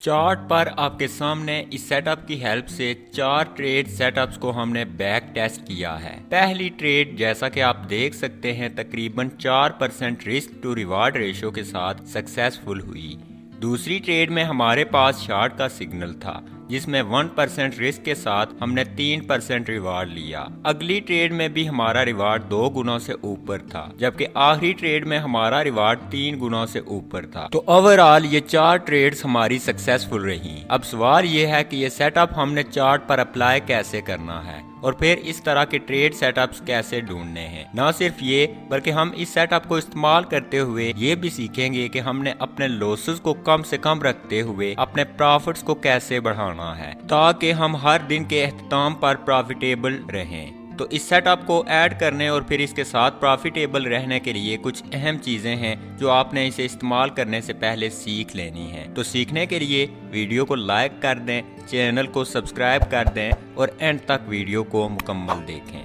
Chart पर आपके सामने इस सेटअप की हेल्प से 4 ट्रेड सेटअप्स को हमने बैक टेस्ट किया है। पहली ट्रेड जैसा कि आप देख सकते हैं तकरीबन 4% रिस्क टू रिवार्ड रेशो के साथ सक्सेसफुल हुई। दूसरी ट्रेड में हमारे पास शार्ट का सिग्नल था जिसमें 1% रिस्क के साथ हमने 3% रिवार्ड लिया। अगली ट्रेड में भी हमारा रिवार्ड 2 गुना से ऊपर था, जबकि आखिरी ट्रेड में हमारा रिवार्ड 3 गुना से ऊपर था। तो ओवरऑल ये 4 ट्रेड्स हमारी सक्सेसफुल रही। अब सवाल ये है कि ये सेटअप हमने चार्ट पर अप्लाई कैसे करना है और फिर इस तरह के ट्रेड सेटअप्स कैसे ढूंढने हैं। न सिर्फ ये बल्कि हम इस सेटअप को इस्तेमाल करते हुए ये भी सीखेंगे कि हमने अपने लॉसेस को कम से कम रखते हुए अपने प्रॉफिट्स को कैसे बढ़ाना है ताकि हम हर दिन के अख्ताम पर प्रॉफिटेबल रहें। तो इस सेटअप को ऐड करने और फिर इसके साथ प्रॉफिटेबल रहने के लिए कुछ अहम चीजें हैं जो आपने इसे इस्तेमाल करने से पहले सीख लेनी है। तो सीखने के लिए वीडियो को लाइक कर दें, चैनल को सब्सक्राइब कर दें और एंड तक वीडियो को मुकम्मल देखें।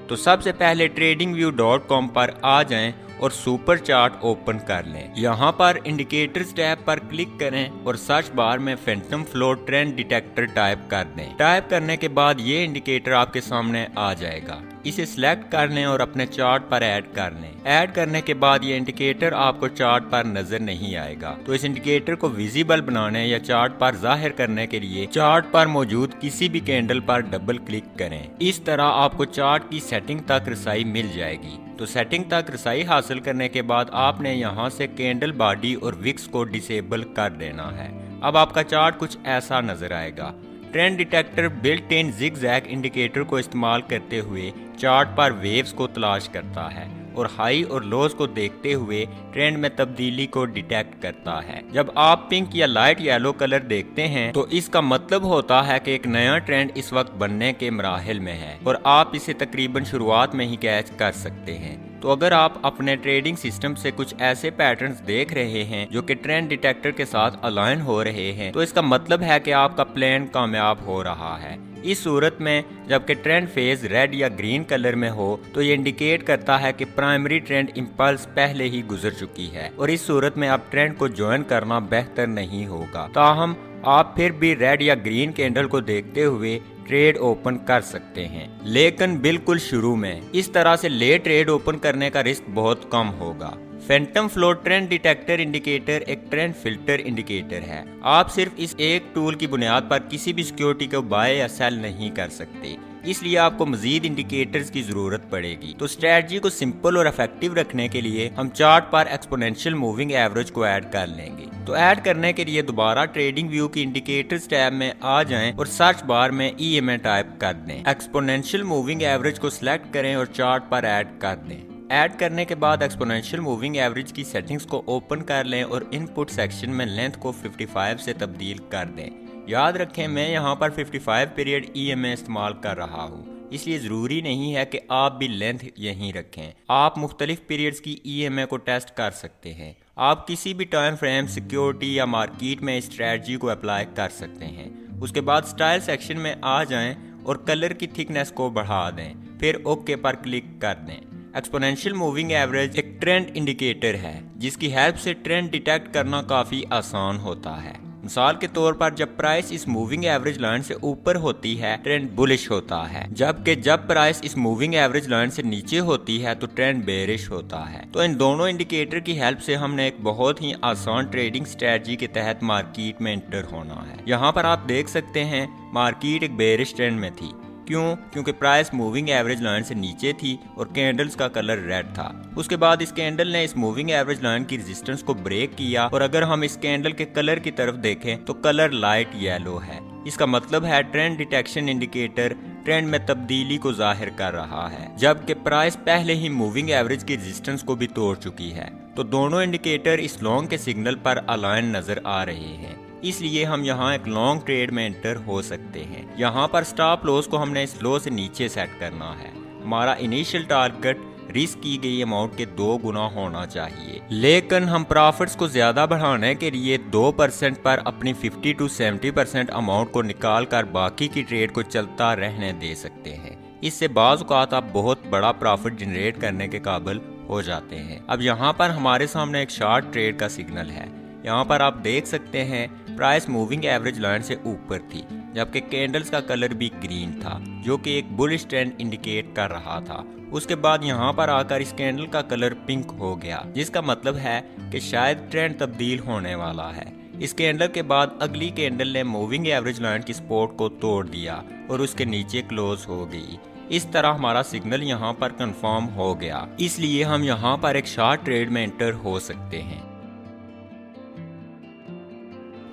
तो सबसे पहले tradingview.com पर आ जाएं और सुपर चार्ट ओपन कर लें। यहाँ पर इंडिकेटर्स टैब पर क्लिक करें और सर्च बार में Phantom float trend detector type कर दें। टाइप करने के बाद ये इंडिकेटर आपके सामने आ जाएगा। इसे सिलेक्ट कर लें और अपने चार्ट पर ऐड कर लें। ऐड करने के बाद ये इंडिकेटर आपको चार्ट पर नजर नहीं आएगा। तो इस इंडिकेटर को विजिबल बनाने या चार्ट पर जाहिर करने के लिए चार्ट पर मौजूद किसी भी कैंडल पर डबल क्लिक करें। इस तरह आपको चार्ट की सेटिंग तक रसाई मिल जाएगी। तो सेटिंग तक रसाई हासिल करने के बाद आपने यहाँ से कैंडल बॉडी और विक्स को डिसेबल कर देना है। अब आपका चार्ट कुछ ऐसा नजर आएगा। Trend detector built in zigzag indicator को इस्तेमाल करते हुए चार्ट पर वेव्स को तलाश करता है और हाई और लोज को देखते हुए ट्रेंड में तब्दीली को डिटेक्ट करता है। जब आप पिंक या लाइट येलो कलर देखते हैं तो इसका मतलब होता है कि एक नया ट्रेंड इस वक्त बनने के मराहिल में है और आप इसे तकरीबन शुरुआत में ही कैच कर सकते हैं। तो अगर आप अपने ट्रेडिंग सिस्टम से कुछ ऐसे पैटर्न्स देख रहे हैं जो कि ट्रेंड डिटेक्टर के साथ अलाइन हो रहे हैं तो इसका मतलब है कि आपका प्लान कामयाब हो रहा है। इस सूरत में जबकि ट्रेंड फेज रेड या ग्रीन कलर में हो तो ये इंडिकेट करता है कि प्राइमरी ट्रेंड इंपल्स पहले ही गुजर चुकी है और इस सूरत में अब ट्रेंड को ज्वाइन करना बेहतर नहीं होगा। ताहम आप फिर भी रेड या ग्रीन कैंडल को देखते हुए ट्रेड ओपन कर सकते हैं, लेकिन बिल्कुल शुरू में। इस तरह से ले ट्रेड ओपन करने का रिस्क बहुत कम होगा। Phantom float trend detector indicator एक ट्रेंड फिल्टर इंडिकेटर है। आप सिर्फ इस एक टूल की बुनियाद पर किसी भी सिक्योरिटी को बाय या सेल नहीं कर सकते, इसलिए आपको मजीद इंडिकेटर्स की जरूरत पड़ेगी। तो स्ट्रेटजी को सिंपल और इफेक्टिव रखने के लिए हम चार्ट पर एक्सपोनेंशियल मूविंग एवरेज को ऐड कर लेंगे। तो ऐड करने के लिए दोबारा ट्रेडिंग व्यू की इंडिकेटर्स टैब में आ जाएं और सर्च बार में EMA टाइप कर दें। एक्सपोनेंशियल मूविंग एवरेज को सिलेक्ट करें और चार्ट पर ऐड कर दें। ऐड करने के बाद एक्सपोनेंशियल मूविंग एवरेज की सेटिंग्स को ओपन कर लें और इनपुट सेक्शन में लेंथ को 55 से तब्दील कर दें। याद रखें मैं यहाँ पर 55 पीरियड EMA इस्तेमाल कर रहा हूँ, इसलिए ज़रूरी नहीं है कि आप भी लेंथ यहीं रखें। आप मुख्तलिफ पीरियड्स की EMA को टेस्ट कर सकते हैं। आप किसी भी टाइम फ्रेम, सिक्योरिटी या मार्केट में इस स्ट्रेटजी को अप्लाई कर सकते हैं। उसके बाद स्टाइल सेक्शन में आ जाएं और कलर की थिकनेस को बढ़ा दें, फिर ओके पर क्लिक कर दें। एक्सपोनेंशियल मूविंग एवरेज एक ट्रेंड इंडिकेटर है जिसकी हेल्प से ट्रेंड डिटेक्ट करना काफ़ी आसान होता है। मिसाल के तौर पर जब प्राइस इस मूविंग एवरेज लाइन से ऊपर होती है ट्रेंड बुलिश होता है, जबकि जब प्राइस इस मूविंग एवरेज लाइन से नीचे होती है तो ट्रेंड बेरिश होता है। तो इन दोनों इंडिकेटर की हेल्प से हमने एक बहुत ही आसान ट्रेडिंग स्ट्रेटजी के तहत मार्केट में एंटर होना है। यहाँ पर आप देख सकते हैं मार्केट एक बेरिश ट्रेंड में थी। क्यों? क्योंकि प्राइस मूविंग एवरेज लाइन से नीचे थी और कैंडल्स का कलर रेड था। उसके बाद इस कैंडल ने इस मूविंग एवरेज लाइन की रेजिस्टेंस को ब्रेक किया और अगर हम इस कैंडल के कलर की तरफ देखें तो कलर लाइट येलो है। इसका मतलब है ट्रेंड डिटेक्शन इंडिकेटर ट्रेंड में तब्दीली को जाहिर कर रहा है, जबकि प्राइस पहले ही मूविंग एवरेज की रेजिस्टेंस को भी तोड़ चुकी है। तो दोनों इंडिकेटर इस लॉन्ग के सिग्नल पर अलाइन नजर आ रहे हैं, इसलिए हम यहाँ एक लॉन्ग ट्रेड में एंटर हो सकते हैं। यहाँ पर स्टॉप लॉस को हमने इस लो से नीचे सेट करना है। हमारा इनिशियल टारगेट रिस्क की गई अमाउंट के 2 गुना होना चाहिए, लेकिन हम प्रॉफिट्स को ज्यादा बढ़ाने के लिए 2% पर अपनी 50 to 70% अमाउंट को निकाल कर बाकी की ट्रेड को चलता रहने दे सकते हैं। इससे बाज़ औक़ात आप बहुत बड़ा प्रॉफिट जनरेट करने के काबिल हो जाते हैं। अब यहाँ पर हमारे सामने एक शार्ट ट्रेड का सिग्नल है। यहाँ पर आप देख सकते हैं प्राइस मूविंग एवरेज लाइन से ऊपर थी, जबकि कैंडल्स का कलर भी ग्रीन था, जो कि एक बुलिश ट्रेंड इंडिकेट कर रहा था। उसके बाद यहाँ पर आकर इस कैंडल का कलर पिंक हो गया, जिसका मतलब है कि शायद ट्रेंड तब्दील होने वाला है। इस कैंडल के बाद अगली कैंडल ने मूविंग एवरेज लाइन की सपोर्ट को तोड़ दिया और उसके नीचे क्लोज हो गई। इस तरह हमारा सिग्नल यहाँ पर कंफर्म हो गया, इसलिए हम यहाँ पर एक शार्ट ट्रेड में एंटर हो सकते हैं।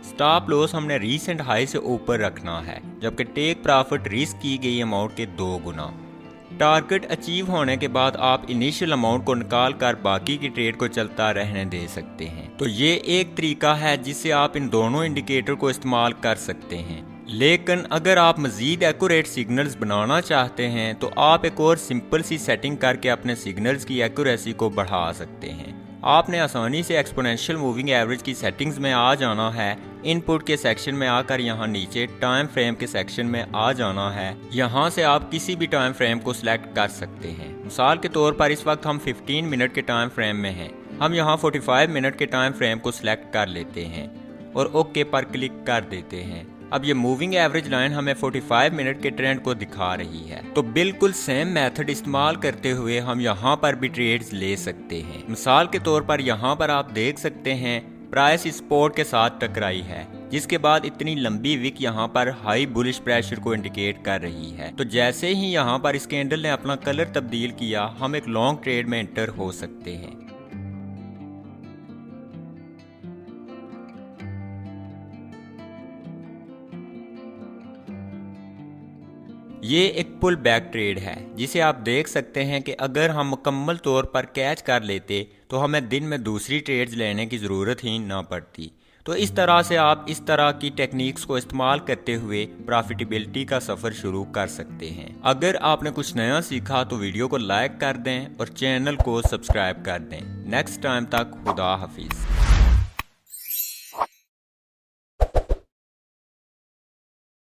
स्टॉप लॉस हमने रीसेंट हाई से ऊपर रखना है, जबकि टेक प्रॉफिट रिस्क की गई अमाउंट के 2 गुना। टारगेट अचीव होने के बाद आप इनिशियल अमाउंट को निकाल कर बाकी की ट्रेड को चलता रहने दे सकते हैं। तो ये एक तरीका है जिससे आप इन दोनों इंडिकेटर को इस्तेमाल कर सकते हैं। लेकिन अगर आप मजीद एक्यूरेट सिग्नल्स बनाना चाहते हैं तो आप एक और सिंपल सी सेटिंग करके अपने सिग्नल्स की एक्यूरेसी को बढ़ा सकते हैं। आपने आसानी से एक्सपोनेंशियल मूविंग एवरेज की सेटिंग्स में आ जाना है। इनपुट के सेक्शन में आकर यहाँ नीचे टाइम फ्रेम के सेक्शन में आ जाना है। यहाँ से आप किसी भी टाइम फ्रेम को सिलेक्ट कर सकते हैं। मिसाल के तौर पर इस वक्त हम 15 मिनट के टाइम फ्रेम में हैं। हम यहाँ 45 मिनट के टाइम फ्रेम को सिलेक्ट कर लेते हैं और ओके पर क्लिक कर देते हैं। अब ये मूविंग एवरेज लाइन हमें 45 मिनट के ट्रेंड को दिखा रही है। तो बिल्कुल सेम मेथड इस्तेमाल करते हुए हम यहाँ पर भी ट्रेड्स ले सकते हैं। मिसाल के तौर पर यहाँ पर आप देख सकते हैं प्राइस इस सपोर्ट के साथ टकराई है, जिसके बाद इतनी लंबी विक यहाँ पर हाई बुलिश प्रेशर को इंडिकेट कर रही है। तो जैसे ही यहाँ पर इस कैंडल ने अपना कलर तब्दील किया, हम एक लॉन्ग ट्रेड में एंटर हो सकते हैं। ये एक पुल बैक ट्रेड है, जिसे आप देख सकते हैं कि अगर हम मुकम्मल तौर पर कैच कर लेते तो हमें दिन में दूसरी ट्रेड्स लेने की ज़रूरत ही ना पड़ती। तो इस तरह से आप इस तरह की टेक्निक्स को इस्तेमाल करते हुए प्रॉफिटेबिलिटी का सफ़र शुरू कर सकते हैं। अगर आपने कुछ नया सीखा तो वीडियो को लाइक कर दें और चैनल को सब्सक्राइब कर दें। नेक्स्ट टाइम तक खुदा हाफिज़।